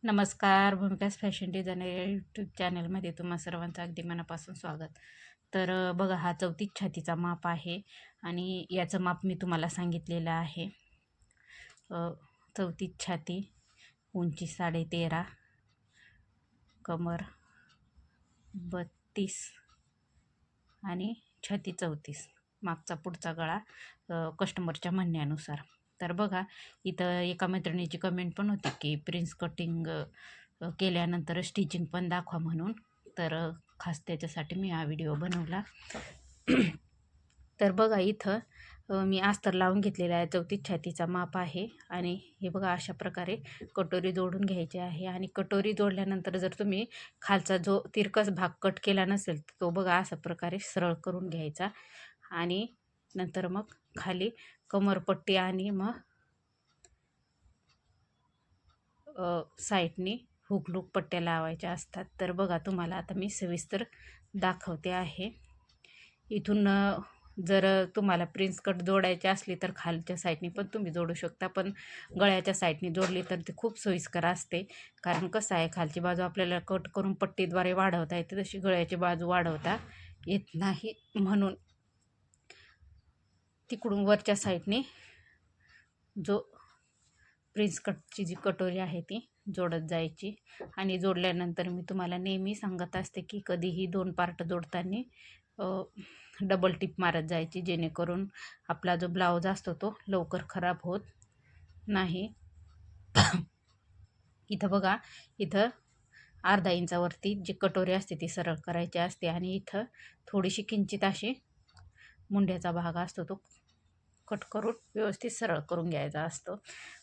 नमस्कार. भूमिकास fashion designer या YouTube चॅनलमध्ये तुम्हा सर्वांचं अगदी मनापासून स्वागत. तर बघा, हा 34 छातीचा माप आहे आणि याचं माप मी तुम्हाला सांगितलेलं आहे. 34 छाती, उंची 13.5, कमर 32 आणि छाती 34. मागचा पुढचा गळा कस्टमरच्या म्हणण्यानुसार. तर बघा, इथं एका मैत्रिणीची कमेंट पण होती की प्रिन्स कटिंग केल्यानंतर स्टिचिंग पण दाखवा म्हणून. तर खास त्याच्यासाठी मी हा व्हिडिओ बनवला. तर बघा, इथं मी अस्तर लावून घेतलेला आहे. 34 छातीचा माप आहे आणि हे बघा, अशा प्रकारे कटोरी जोडून घ्यायची आहे. आणि कटोरी जोडल्यानंतर जर तुम्ही खालचा जो तिरकस भाग कट केला नसेल तर तो बघा अशा प्रकारे सरळ करून घ्यायचा. आणि नंतर मग खाली कमरपट्टी आणि मग साईडनी हुकलूक पट्ट्या लावायच्या असतात. तर बघा, तुम्हाला आता मी सविस्तर दाखवते आहे. इथून जर तुम्हाला प्रिन्स कट जोडायची असली तर खालच्या साईडनी पण तुम्ही जोडू शकता, पण गळ्याच्या साईडनी जोडली तर ती खूप सोयीस्कर असते. कारण कसं आहे, खालची बाजू आपल्याला कट करून पट्टीद्वारे वाढवता येते, तशी गळ्याची बाजू वाढवता येत नाही. म्हणून तिकडून वरच्या साईडने जो प्रिन्स कटची जी कटोरी आहे ती जोडत जायची. आणि जोडल्यानंतर मी तुम्हाला नेहमी सांगत असते की कधीही 2 पार्ट जोडताना डबल टिप मारत जायची, जेणेकरून आपला जो ब्लाऊज असतो तो लवकर खराब होत नाही. इथं बघा, इथं अर्धा इंचावरती जी कटोरी असते ती सरळ करायची असते आणि इथं थोडीशी किंचित अशी मुंड्याचा भाग असतो तो कट करून व्यवस्थित सरळ करून घ्यायचा असतो.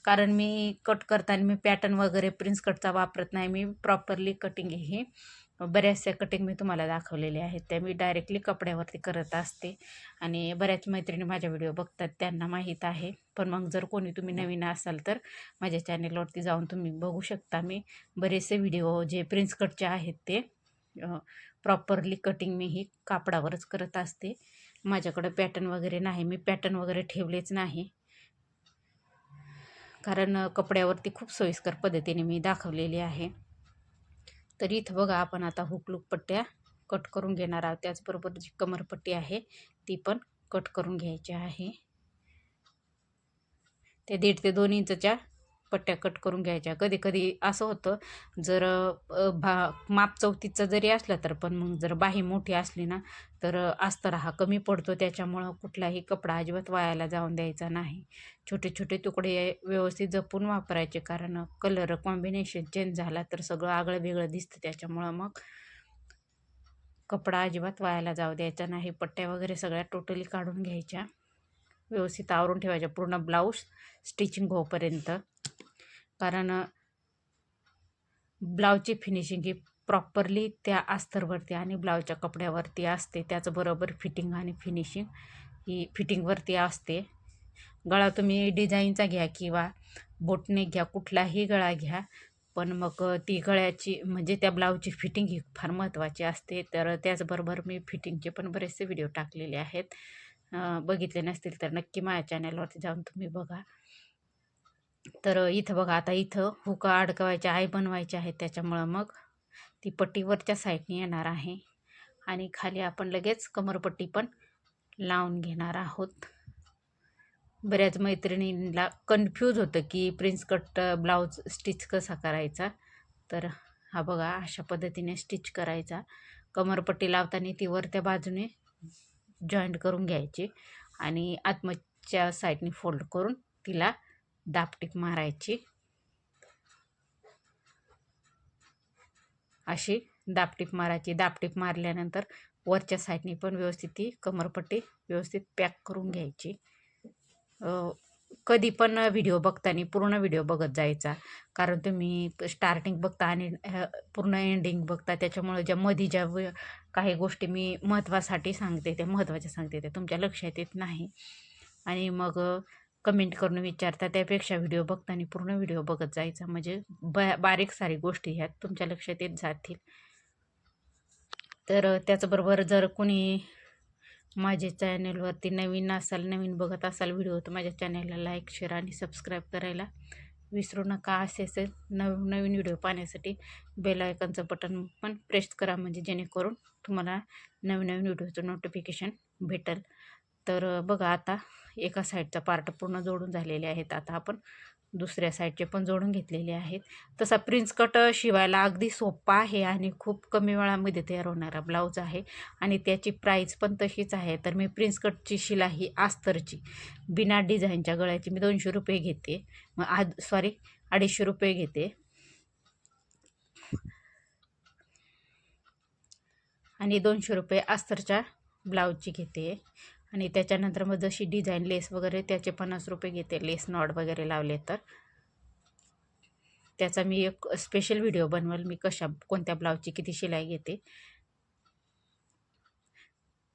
कारण मी कट करताना मी पॅटर्न वगैरे प्रिन्स कटचा वापरत नाही. मी प्रॉपरली कटिंग ही बऱ्याचशा कटिंग मी तुम्हाला दाखवलेल्या आहेत, त्या मी डायरेक्टली कपड्यावरती करत असते. आणि बऱ्याच मैत्रिणी माझ्या व्हिडिओ बघतात, त्यांना माहीत आहे. पण मग जर कोणी तुम्ही नवीन असाल तर माझ्या चॅनेलवरती जाऊन तुम्ही बघू शकता. मी बरेचसे व्हिडिओ जे प्रिन्स कटचे आहेत ते प्रॉपरली कटिंग मी ही कापडावरच करत असते. माझ्याकडे पॅटर्न वगैरे नाही, मी पॅटर्न वगैरे ठेवलेच नाही, कारण कपड्यावरती खूप सोयीस्कर पद्धतीने मी दाखवलेली आहे. तर इथं बघा, आपण आता हुकलूक पट्ट्या कट करून घेणार आहोत. त्याचबरोबर जी कमरपट्टी आहे ती पण कट करून घ्यायची आहे. ते 1.5 ते 2 इंचच्या पट्ट्या कट करून घ्यायच्या. कधी कधी असं होतं, जर माप 34चं जरी असलं तर पण मग जर बाही मोठी असली ना तर अस्तर हा कमी पडतो. त्याच्यामुळं कुठलाही कपडा अजिबात वायाला जाऊन द्यायचा नाही. छोटे छोटे तुकडे व्यवस्थित जपून वापरायचे, कारण कलर कॉम्बिनेशन चेंज झाला तर सगळं आगळं वेगळं दिसतं. त्याच्यामुळं मग कपडा अजिबात वायाला जाऊ द्यायचा नाही. पट्ट्या वगैरे सगळ्या टोटली काढून घ्यायच्या, व्यवस्थित आवरून ठेवायच्या पूर्ण ब्लाऊज स्टिचिंग होईपर्यंत. कारण ब्लाऊजची फिनिशिंग ही प्रॉपरली त्या अस्तरवरती आणि ब्लाऊजच्या कपड्यावरती असते. त्याचबरोबर फिटिंग आणि फिनिशिंग ही फिटिंगवरती असते. गळा तुम्ही डिझाईनचा घ्या किंवा बोटनेक घ्या, कुठलाही गळा घ्या, पण मग ती गळ्याची म्हणजे त्या ब्लाऊजची फिटिंग ही फार महत्त्वाची असते. तर त्याचबरोबर मी फिटिंगचे पण बरेचसे व्हिडिओ टाकलेले आहेत. बघितले नसतील तर नक्की माझ्या चॅनलवरती जाऊन तुम्ही बघा. तर इथं बघा, आता इथं हुका अडकवायच्या आई बनवायच्या आहेत, त्याच्यामुळं मग ती पट्टीवरच्या साईडने येणार आहे. आणि खाली आपण लगेच कमरपट्टी पण लावून घेणार आहोत. बऱ्याच मैत्रिणींना कन्फ्यूज होतं की प्रिन्स कट ब्लाऊज स्टिच कसा करायचा. तर हा बघा, अशा पद्धतीने स्टिच करायचा. कमरपट्टी लावताना ती वरच्या बाजूने जॉईंट करून घ्यायची आणि आतमधच्या साईडने फोल्ड करून तिला दापटीप मारायची. अशी दापटीप मारायची. दापटीप मारल्यानंतर वरच्या साईडने पण व्यवस्थित ती कमरपट्टी व्यवस्थित पॅक करून घ्यायची. कधी पण व्हिडिओ बघताना पूर्ण व्हिडिओ बघत जायचा, कारण तुम्ही स्टार्टिंग बघता आणि पूर्ण एंडिंग बघता. त्याच्यामुळे ज्या मध्ये ज्या काही गोष्टी मी महत्त्वासाठी सांगते, त्या महत्त्वाच्या सांगते, त्या तुमच्या लक्षात येत नाही आणि मग कमेंट करून विचारता. त्यापेक्षा व्हिडिओ बघताना पूर्ण व्हिडिओ बघत जायचा, म्हणजे बारीक सारी गोष्टी ह्यात तुमच्या लक्षात येत जातील. तर त्याचबरोबर जर कोणी माझ्या चॅनलवरती नवीन बघत असाल व्हिडिओ, तर माझ्या चॅनलला लाईक, शेअर आणि सबस्क्राईब करायला विसरू नका. असेच नवीन व्हिडिओ पाहण्यासाठी बेल आयकॉनचं बटन पण प्रेस करा, म्हणजे जेणेकरून तुम्हाला नवीन व्हिडिओचं नोटिफिकेशन भेटेल. तर बघा, आता एका साईडचा पार्ट पूर्ण जोडून झालेले आहेत. आता आपण दुसऱ्या साईडचे पण जोडून घेतलेले आहेत. तसा प्रिन्स कट शिवायला अगदी सोपा आहे आणि खूप कमी वेळामध्ये तयार होणारा ब्लाऊज आहे आणि त्याची प्राईस पण तशीच आहे. तर मी प्रिन्स कटची शिलाई ही अस्तरची बिना डिझाईनच्या गळ्याची मी 200 रुपये घेते. मग 250 रुपये घेते आणि 200 रुपये अस्तरच्या ब्लाऊजची घेते. आणि त्याच्यानंतर मग जशी डिझाईन लेस वगैरे त्याचे 50 रुपये घेते, लेस नॉट वगैरे लावले तर. त्याचा मी एक स्पेशल व्हिडिओ बनवेल, मी कोणत्या ब्लाऊजची किती शिलाई घेते.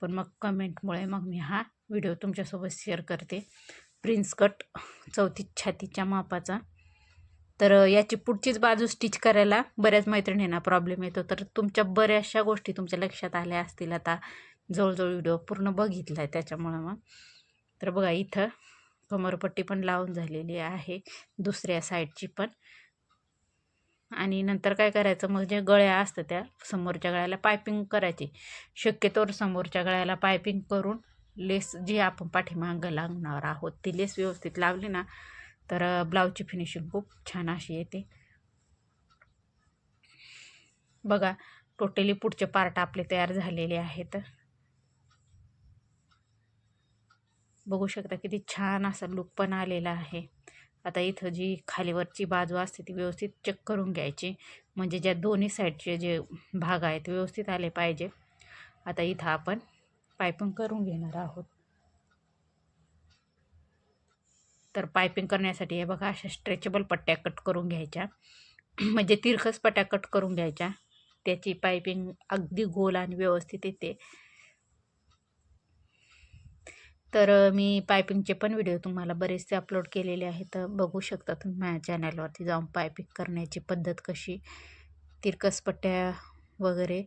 पण मग कमेंटमुळे मग मी हा व्हिडिओ तुमच्यासोबत शेअर करते. प्रिन्स कट 34 छातीच्या मापाचा. तर याची पुढचीच बाजू स्टिच करायला बऱ्याच मैत्रिणींना प्रॉब्लेम येतो. तर तुमच्या बऱ्याचशा गोष्टी तुमच्या लक्षात आल्या असतील आता, जवळजवळ व्हिडिओ पूर्ण बघितला आहे त्याच्यामुळं. मग तर बघा, इथं कमरपट्टी पण लावून झालेली आहे, दुसऱ्या साईडची पण. आणि नंतर काय करायचं, मग जे गळ्या असतं त्या समोरच्या गळ्याला पायपिंग करायची. शक्यतोवर समोरच्या गळ्याला पायपिंग करून लेस जी आपण पाठीमागं लागणार आहोत ती लेस व्यवस्थित लावली ना, तर ब्लाऊजची फिनिशिंग खूप छान अशी येते. बघा, टोटली पुढचे पार्ट आपले तयार झालेले आहेत. बघू शकता किती छान असा लुक पण आलेला आहे. आता इथं जी खालीवरची बाजू असते ती व्यवस्थित चेक करून घ्यायची, म्हणजे ज्या दोन्ही साईडचे जे भाग आहेत व्यवस्थित आले पाहिजे. आता इथं आपण पायपिंग करून घेणार आहोत. तर पायपिंग करण्यासाठी हे बघा, अशा स्ट्रेचेबल पट्ट्या कट करून घ्यायच्या, म्हणजे तिरकस पट्ट्या कट करून घ्यायच्या. त्याची पायपिंग अगदी गोल आणि व्यवस्थित येते. तर मी पायपिंगचे पण व्हिडिओ तुम्हाला बरेचसे अपलोड केलेले आहेत, तर बघू शकता तुम्ही माझ्या चॅनलवरती जाऊन पायपिंग करण्याची पद्धत कशी, तिरकस पट्ट्या वगैरे.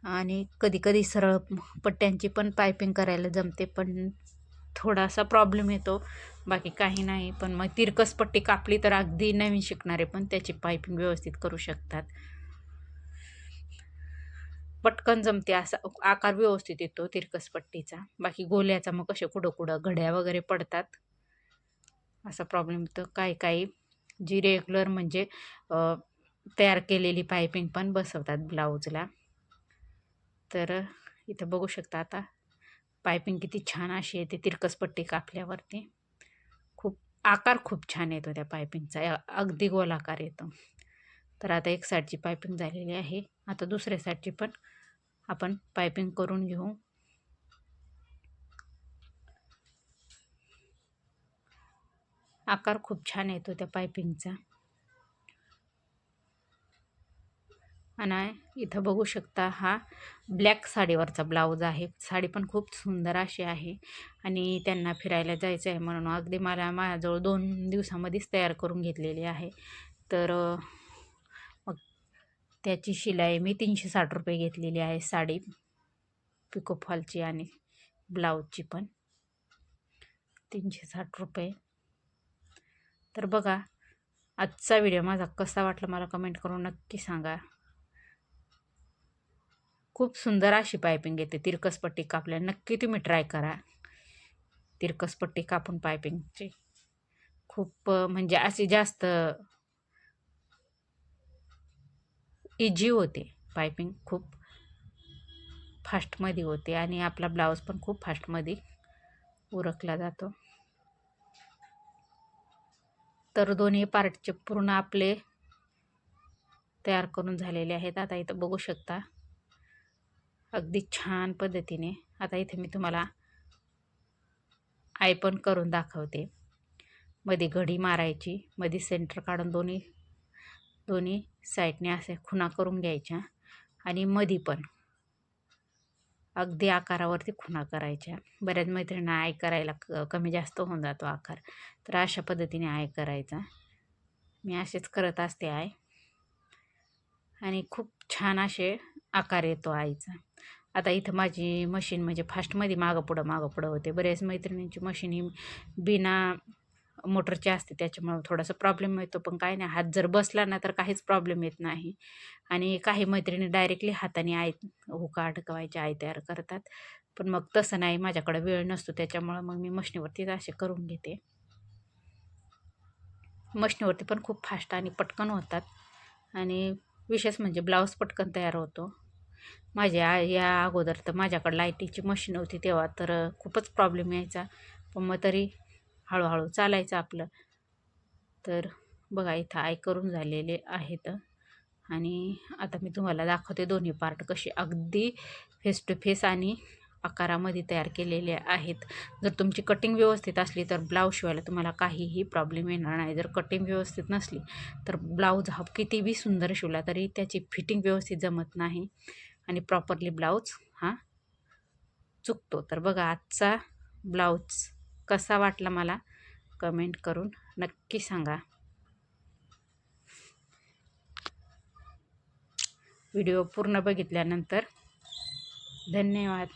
आणि कधी कधी सरळ पट्ट्यांची पण पायपिंग करायला जमते, पण थोडासा प्रॉब्लेम येतो, बाकी काही नाही. पण मग तिरकस पट्टी कापली तर अगदी नवीन शिकणारे पण त्याची पायपिंग व्यवस्थित करू शकतात. पटकन जमते, असा आकार व्यवस्थित येतो तिरकस पट्टीचा. बाकी गोल्याचा मग कसे कुठं घड्या वगैरे पडतात, असा प्रॉब्लेम येतो. काही जी रेग्युलर म्हणजे तयार केलेली पायपिंग पण बसवतात ब्लाऊजला. तर इथं बघू शकता आता पायपिंग किती छान अशी येते तिरकस पट्टी कापल्यावरती. आकार खूप छान येतो त्या पायपिंगचा, अगदी गोलाकार येतो. तर आता एक साईडची पायपिंग झालेली आहे, आता दुसऱ्या साईडची पण आपण पायपिंग करून घेऊ. आकार खूप छान येतो त्या पायपिंगचा. आणि इथं बघू शकता हा ब्लॅक साडीवरचा ब्लाऊज आहे. साडी पण खूप सुंदर अशी आहे आणि त्यांना फिरायला जायचं आहे म्हणून अगदी माझ्याजवळ 2 दिवसामध्येच तयार करून घेतलेली आहे. तर मग त्याची शिलाई मी 360 रुपये घेतलेली आहे, साडी पिको फॉलची आणि ब्लाऊजची पण 360 रुपये. तर बघा, आजचा व्हिडिओ माझा कसा वाटला मला कमेंट करून नक्की सांगा. खूप सुंदर अशी पायपिंग येते तिरकस पट्टी कापल्या. नक्की तुम्ही ट्राय करा तिरकस पट्टी कापून पायपिंगची. खूप म्हणजे अशी जास्त इझी होते पायपिंग, खूप फास्टमध्ये होते आणि आपला ब्लाऊज पण खूप फास्टमध्ये उरकला जातो. तर दोन्ही पार्टचे पूर्ण आपले तयार करून झालेले आहेत. आता इथं बघू शकता अगदी छान पद्धतीने. आता इथे मी तुम्हाला आय पण करून दाखवते. मध्ये घडी मारायची, मध्ये सेंटर काढून दोन्ही साईडने असे खुणा करून घ्यायच्या आणि मध्ये पण अगदी आकारावरती खुणा करायच्या. बऱ्याच मैत्रिणींना आय करायला कमी जास्त होऊन जातो आकार, तर अशा पद्धतीने आय करायचा. मी असेच करत असते आय आणि खूप छान असे आकार येतो आईचा. आता इथं माझी मशीन म्हणजे फास्टमध्ये मागं पुढं होते. बऱ्याच मैत्रिणींची मशीन ही बिना मोटरची असते त्याच्यामुळं थोडासा प्रॉब्लेम येतो, पण काय नाही, हात जर बसला ना तर काहीच प्रॉब्लेम येत नाही. आणि काही मैत्रिणी डायरेक्टली हाताने हुका अडकवायचे तयार करतात, पण मग तसं नाही, माझ्याकडे वेळ नसतो त्याच्यामुळं मग मी मशनीवरतीच असे करून घेते. मशनीवरती पण खूप फास्ट आणि पटकन होतात आणि विशेष म्हणजे ब्लाऊज पटकन तयार होतो. या अगोदर तर माझ्याकडं लाईटीची मशीन होती तेव्हा तर खूपच प्रॉब्लेम यायचा, पण मग तरी हळूहळू चालायचं आपलं. तर बघा इथं करून झालेले आहेत आणि आता मी तुम्हाला दाखवते दोन्ही पार्ट कसे अगदी फेस टू फेस आणि आकारामध्ये तयार केलेले आहेत. जर तुमची कटिंग व्यवस्थित असली तर ब्लाऊज शिवायला तुम्हाला काहीही प्रॉब्लेम येणार नाही. जर कटिंग व्यवस्थित नसली तर ब्लाऊज हा कितीही सुंदर शिवला तरी त्याची फिटिंग व्यवस्थित जमत नाही आणि प्रॉपरली ब्लाऊज हा चुकतो. तर बघा आजचा ब्लाऊज कसा वाटला मला कमेंट करून नक्की सांगा. व्हिडिओ पूर्ण बघितल्यानंतर धन्यवाद.